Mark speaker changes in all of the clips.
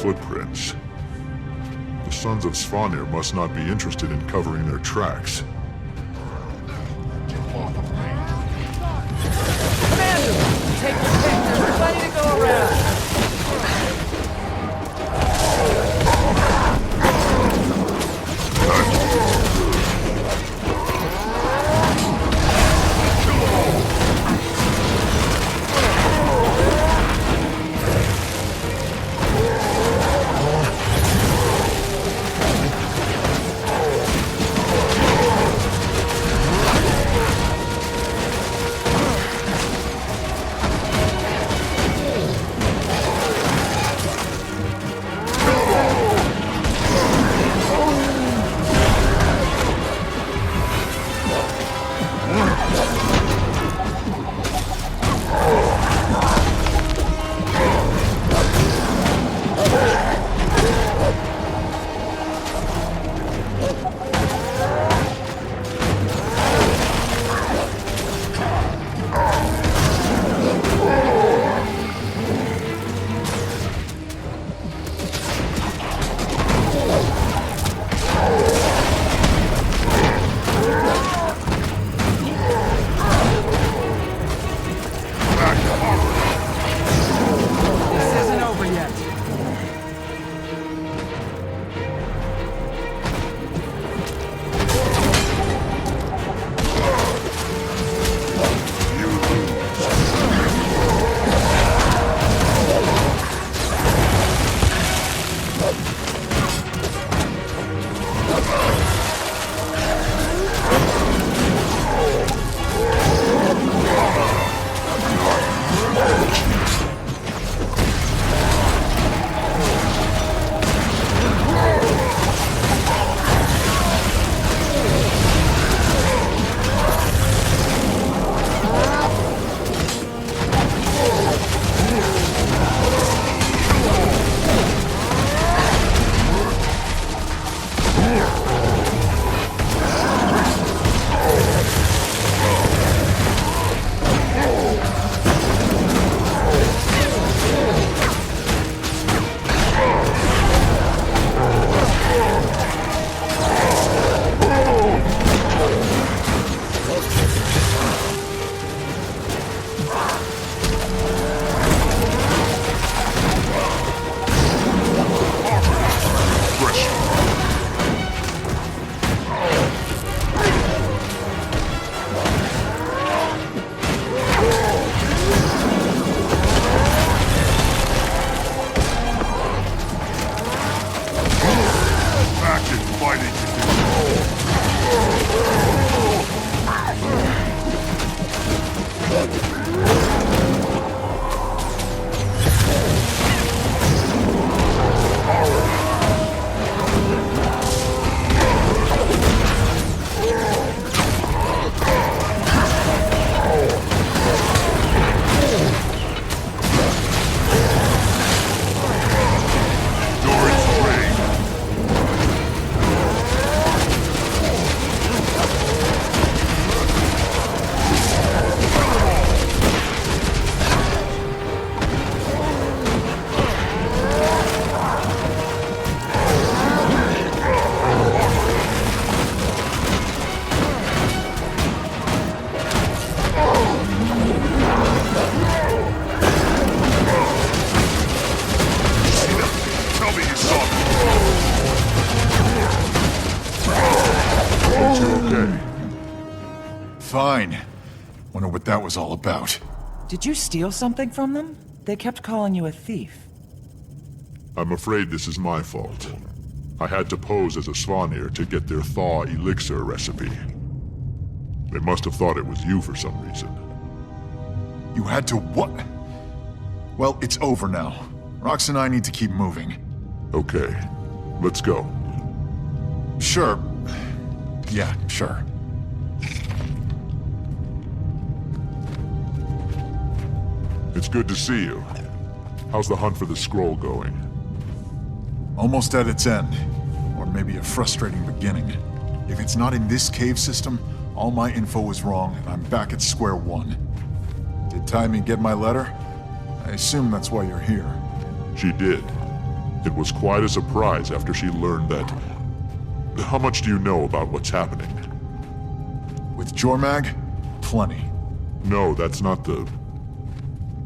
Speaker 1: footprints. The Sons of Svanir must not be interested in covering their tracks.
Speaker 2: Commander! Take your pick, there's plenty to go around!
Speaker 3: Fine. Wonder what that was all about.
Speaker 2: Did you steal something from them? They kept calling you a thief.
Speaker 1: I'm afraid this is my fault. I had to pose as a Svanir to get their thaw elixir recipe. They must have thought it was you for some reason.
Speaker 3: You had to what? Well, it's over now. Rox and I need to keep moving.
Speaker 1: Okay, let's go.
Speaker 3: Sure. Yeah, sure.
Speaker 1: It's good to see you. How's the hunt for the scroll going?
Speaker 3: Almost at its end. Or maybe a frustrating beginning. If it's not in this cave system, all my info was wrong, and I'm back at square one. Did Taimi get my letter? I assume that's why you're here.
Speaker 1: She did. It was quite a surprise after she learned that... How much do you know about what's happening?
Speaker 3: With Jormag? Plenty.
Speaker 1: No, that's not the...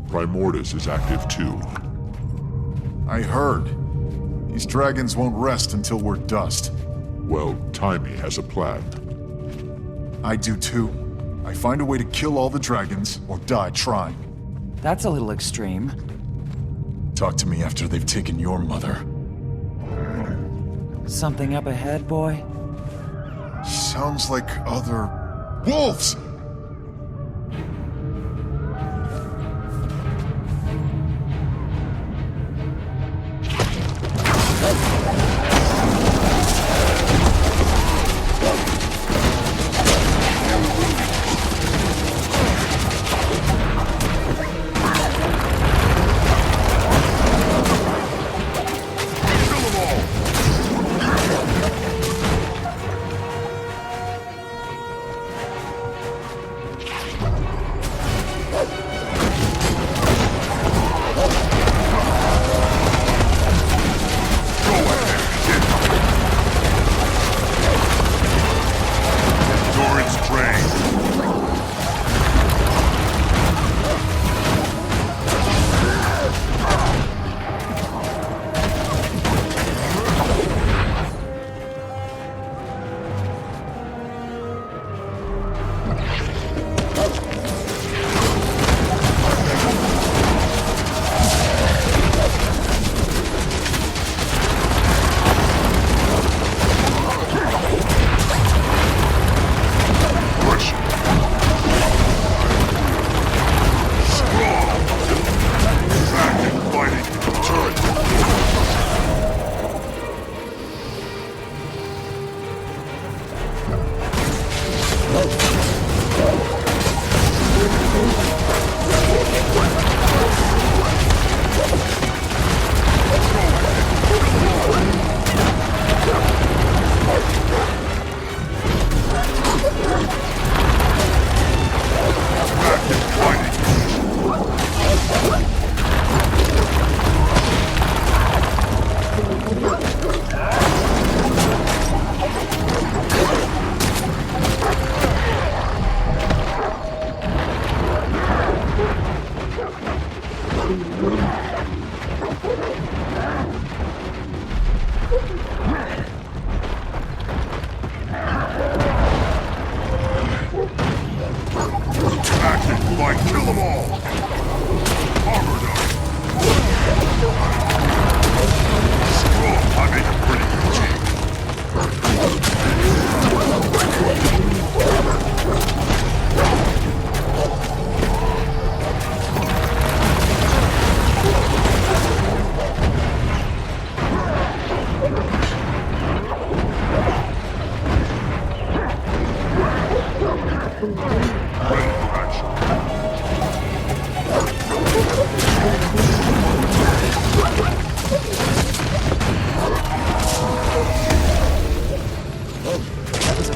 Speaker 1: Primordus is active too.
Speaker 3: I heard. These dragons won't rest until we're dust.
Speaker 1: Well, Timey has a plan.
Speaker 3: I do too. I find a way to kill all the dragons, or die trying.
Speaker 2: That's a little extreme.
Speaker 3: Talk to me after they've taken your mother.
Speaker 2: Something up ahead, boy?
Speaker 3: Sounds like other... wolves!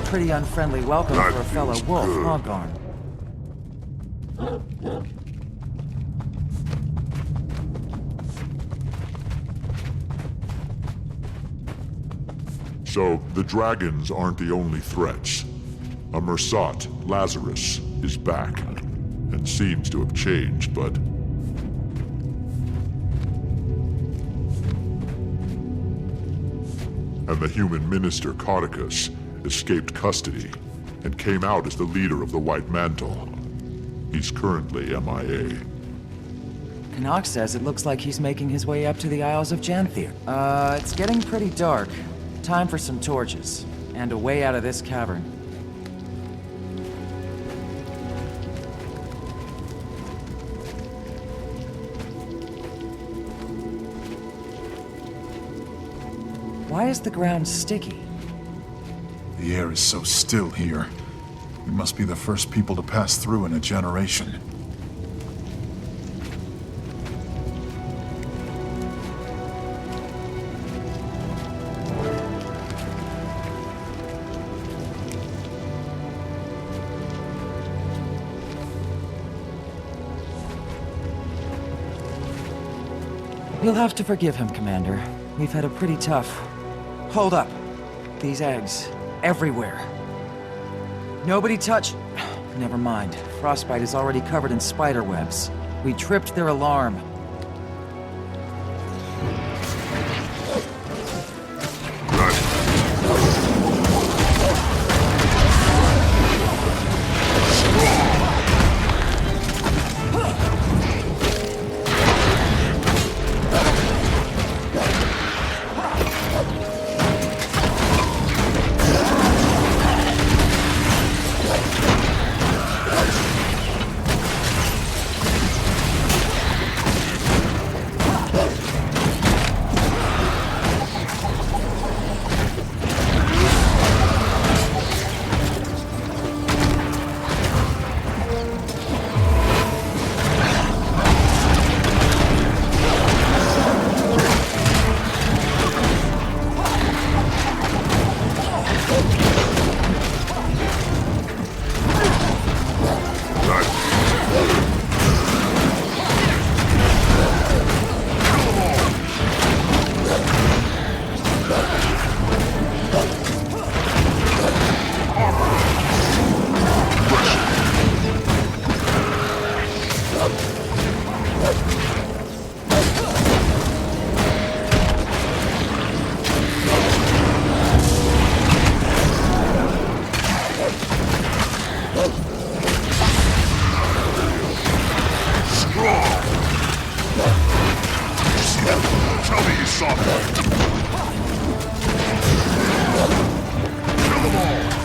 Speaker 2: Pretty unfriendly welcome
Speaker 1: That
Speaker 2: for a fellow
Speaker 1: feels
Speaker 2: wolf,
Speaker 1: good.
Speaker 2: huh, Garn?
Speaker 1: So, the dragons aren't the only threats. A Mersat, Lazarus, is back, and seems to have changed, but... And the human minister, Cauticus, escaped custody, and came out as the leader of the White Mantle. He's currently MIA.
Speaker 2: Drannoc says it looks like he's making his way up to the Isles of Janthir. It's getting pretty dark. Time for some torches, and a way out of this cavern. Why is the ground sticky?
Speaker 3: The air is so still here. We must be the first people to pass through in a generation.
Speaker 2: You'll have to forgive him, Commander. We've had a pretty tough... Hold up. These eggs. Everywhere. Nobody touch... Never mind. Frostbite is already covered in spider webs. We tripped their alarm.
Speaker 1: Tell me you saw that. Kill them all.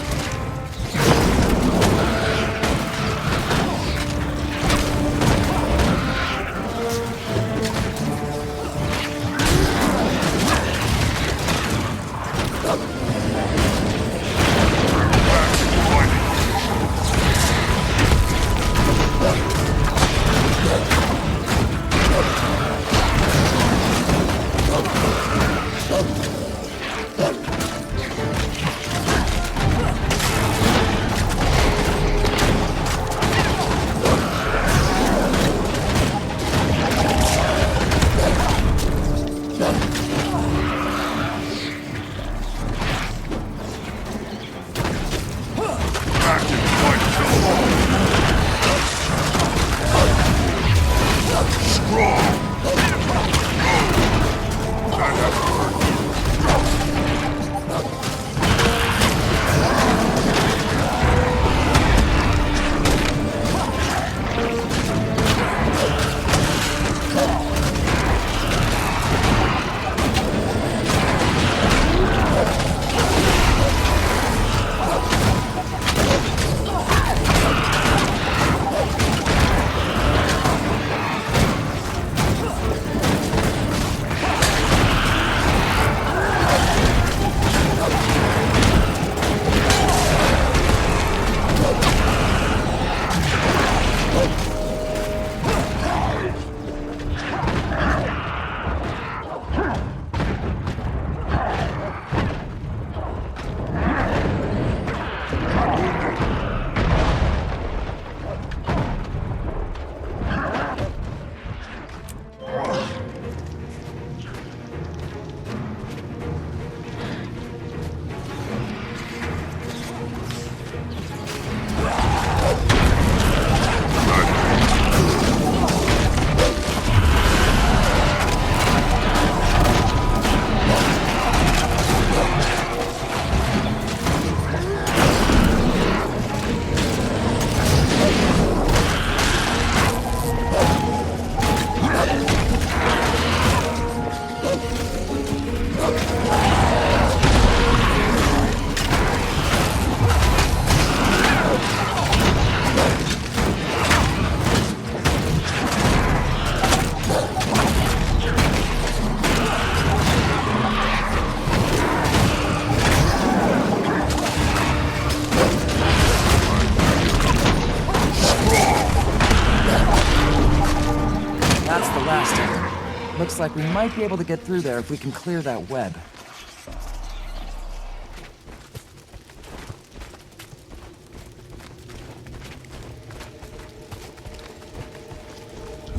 Speaker 2: Looks like we might be able to get through there if we can clear that web.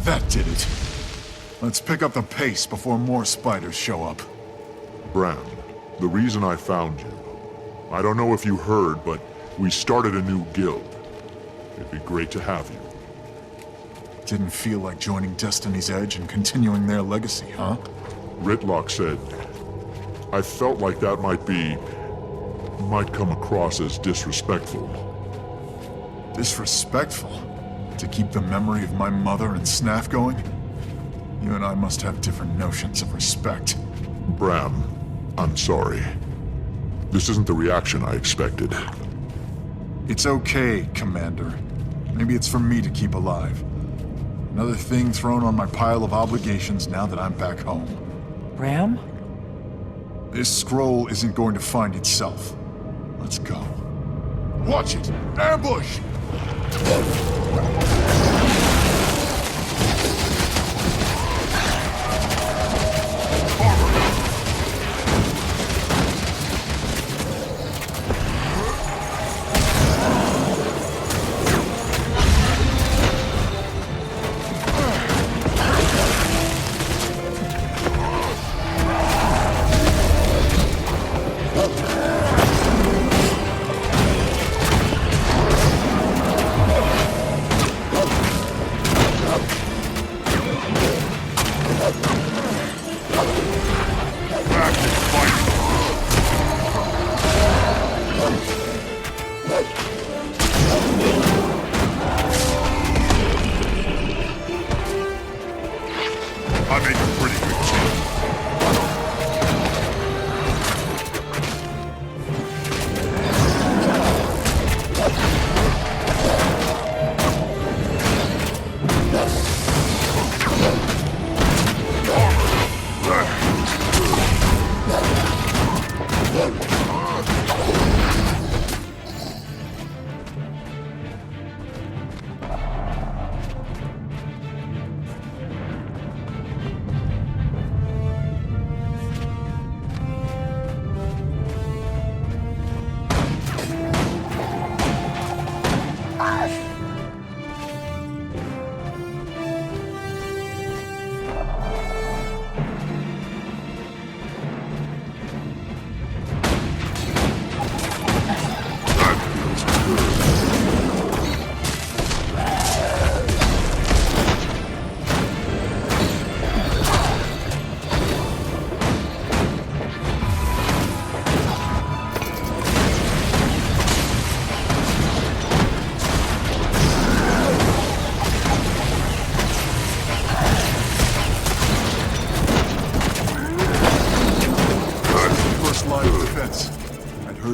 Speaker 3: That did it. Let's pick up the pace before more spiders show up.
Speaker 1: Braham, the reason I found you. I don't know if you heard, but we started a new guild. It'd be great to have you.
Speaker 3: Didn't feel like joining Destiny's Edge and continuing their legacy, huh?
Speaker 1: Ritlock said, I felt like that might come across as disrespectful.
Speaker 3: Disrespectful? To keep the memory of my mother and Snaff going? You and I must have different notions of respect.
Speaker 1: Braham, I'm sorry. This isn't the reaction I expected.
Speaker 3: It's okay, Commander. Maybe it's for me to keep alive. Another thing thrown on my pile of obligations now that I'm back home.
Speaker 2: Braham?
Speaker 3: This scroll isn't going to find itself. Let's go. Watch it! Ambush!
Speaker 1: I make a pretty good team.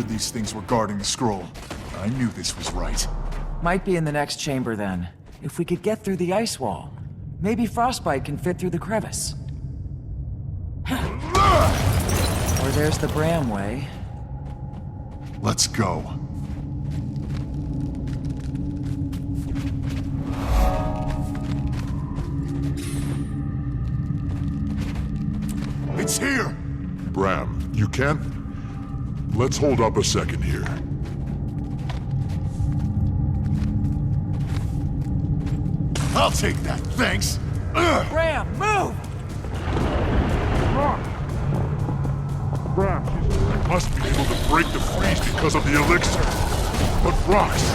Speaker 3: These things were guarding the scroll. I knew this was right.
Speaker 2: Might be in the next chamber then. If we could get through the ice wall, maybe Frostbite can fit through the crevice. Or there's the Braham way.
Speaker 3: Let's go. It's here!
Speaker 1: Braham, you can't... Let's hold up a second here.
Speaker 3: I'll take that, thanks!
Speaker 2: Braham, move!
Speaker 1: Braham, I must be able to break the freeze because of the elixir. But rocks...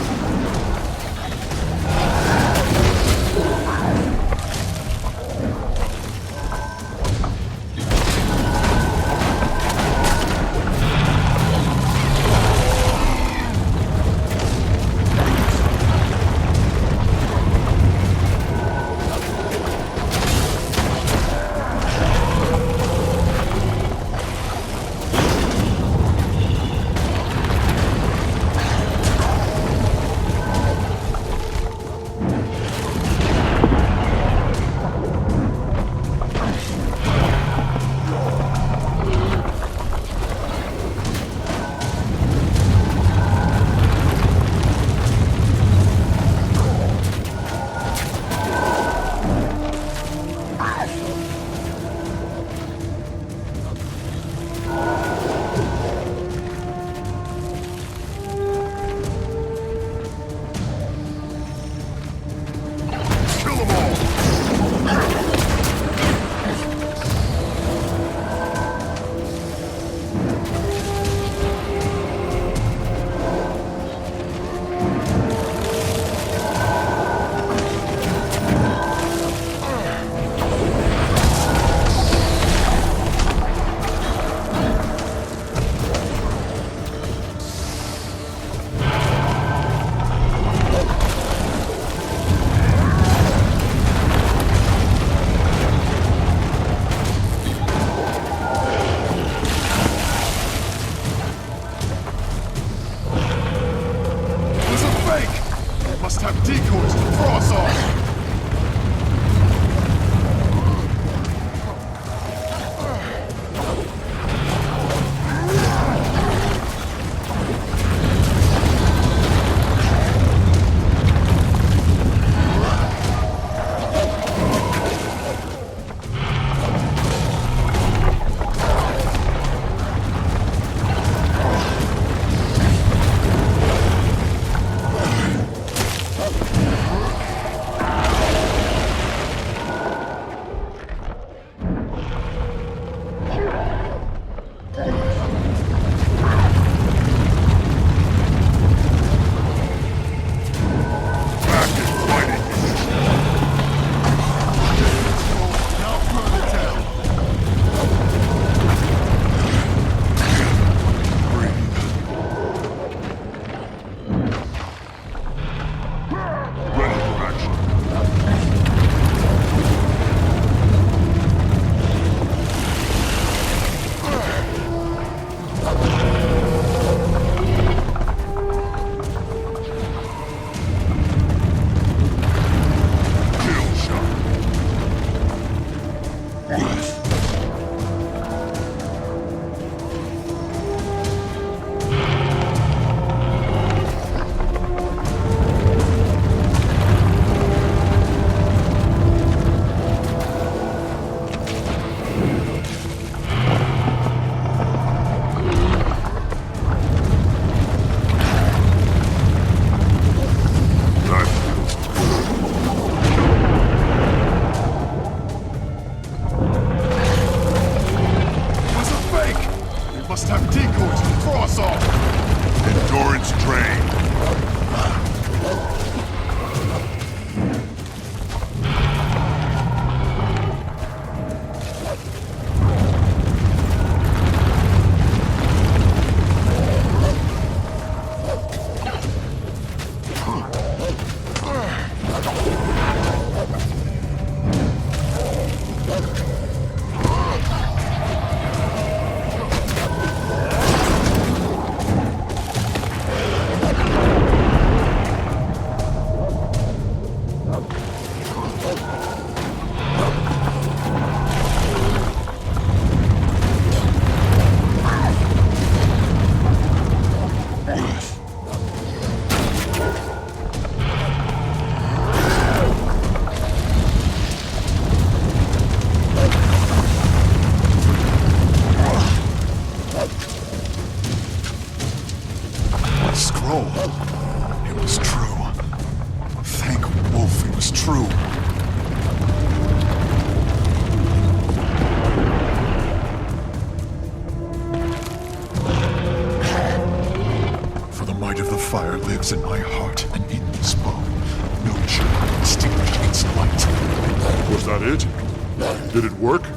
Speaker 1: that it? Did it work?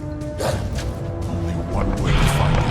Speaker 3: Only one way to find out.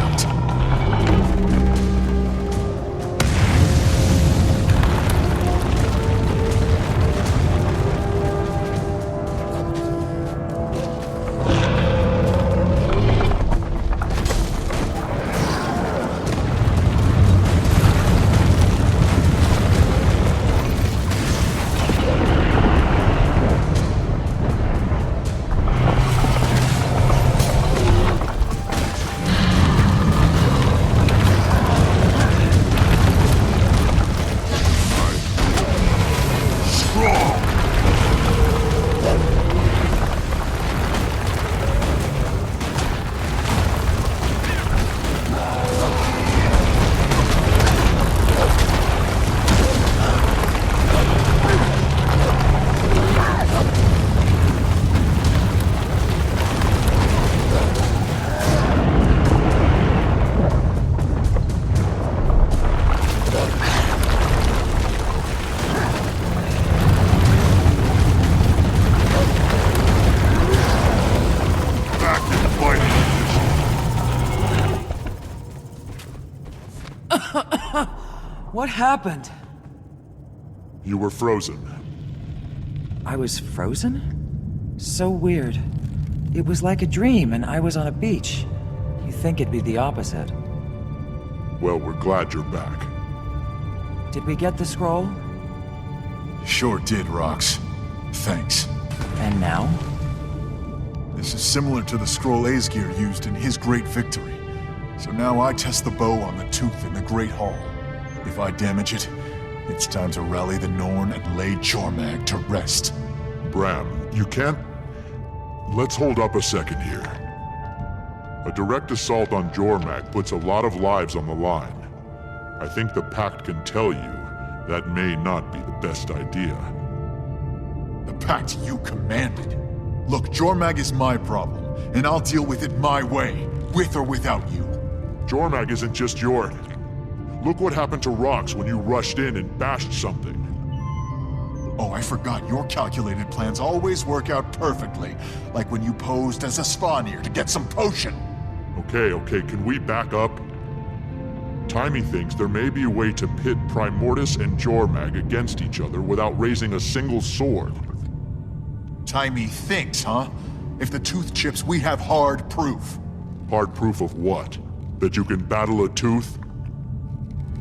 Speaker 2: What happened?
Speaker 1: You were frozen.
Speaker 2: I was frozen? So weird. It was like a dream, and I was on a beach. You'd think it'd be the opposite.
Speaker 1: Well, we're glad you're back.
Speaker 2: Did we get the scroll?
Speaker 3: Sure did, Rox. Thanks.
Speaker 2: And now?
Speaker 3: This is similar to the scroll Aesgir used in his great victory. So now I test the bow on the tooth in the Great Hall. If I damage it, it's time to rally the Norn and lay Jormag to rest.
Speaker 1: Braham, you can't... Let's hold up a second here. A direct assault on Jormag puts a lot of lives on the line. I think the Pact can tell you that may not be the best idea.
Speaker 3: The Pact you commanded. Look, Jormag is my problem, and I'll deal with it my way, with or without you.
Speaker 1: Jormag isn't just your... Look what happened to Rox when you rushed in and bashed something.
Speaker 3: Oh, I forgot. Your calculated plans always work out perfectly. Like when you posed as a Svanir to get some potion.
Speaker 1: Okay, can we back up? Timey thinks there may be a way to pit Primordus and Jormag against each other without raising a single sword.
Speaker 3: Timey thinks, huh? If the tooth chips, we have hard proof.
Speaker 1: Hard proof of what? That you can battle a tooth?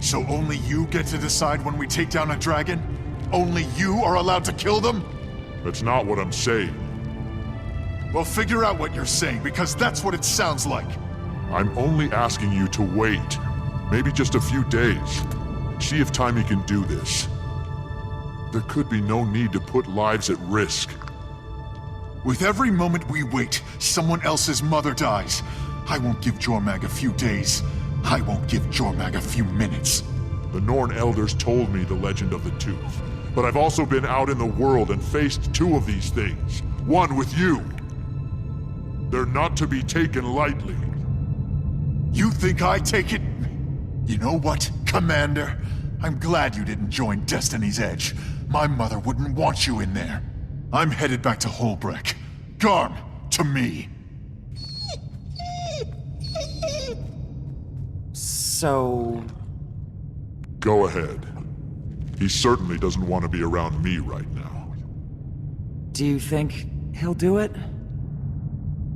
Speaker 3: So only you get to decide when we take down a dragon? Only you are allowed to kill them?
Speaker 1: That's not what I'm saying.
Speaker 3: Well, figure out what you're saying, because that's what it sounds like.
Speaker 1: I'm only asking you to wait. Maybe just a few days. See if Timey can do this. There could be no need to put lives at risk.
Speaker 3: With every moment we wait, someone else's mother dies. I won't give Jormag a few days. I won't give Jormag a few minutes.
Speaker 1: The Norn elders told me the legend of the tooth. But I've also been out in the world and faced two of these things. One with you. They're not to be taken lightly.
Speaker 3: You think I take it? You know what, Commander? I'm glad you didn't join Destiny's Edge. My mother wouldn't want you in there. I'm headed back to Holbreck. Garm, to me.
Speaker 2: So...
Speaker 1: Go ahead. He certainly doesn't want to be around me right now.
Speaker 2: do you think he'll do it?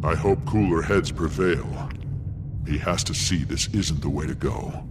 Speaker 1: I hope cooler heads prevail. He has to see this isn't the way to go.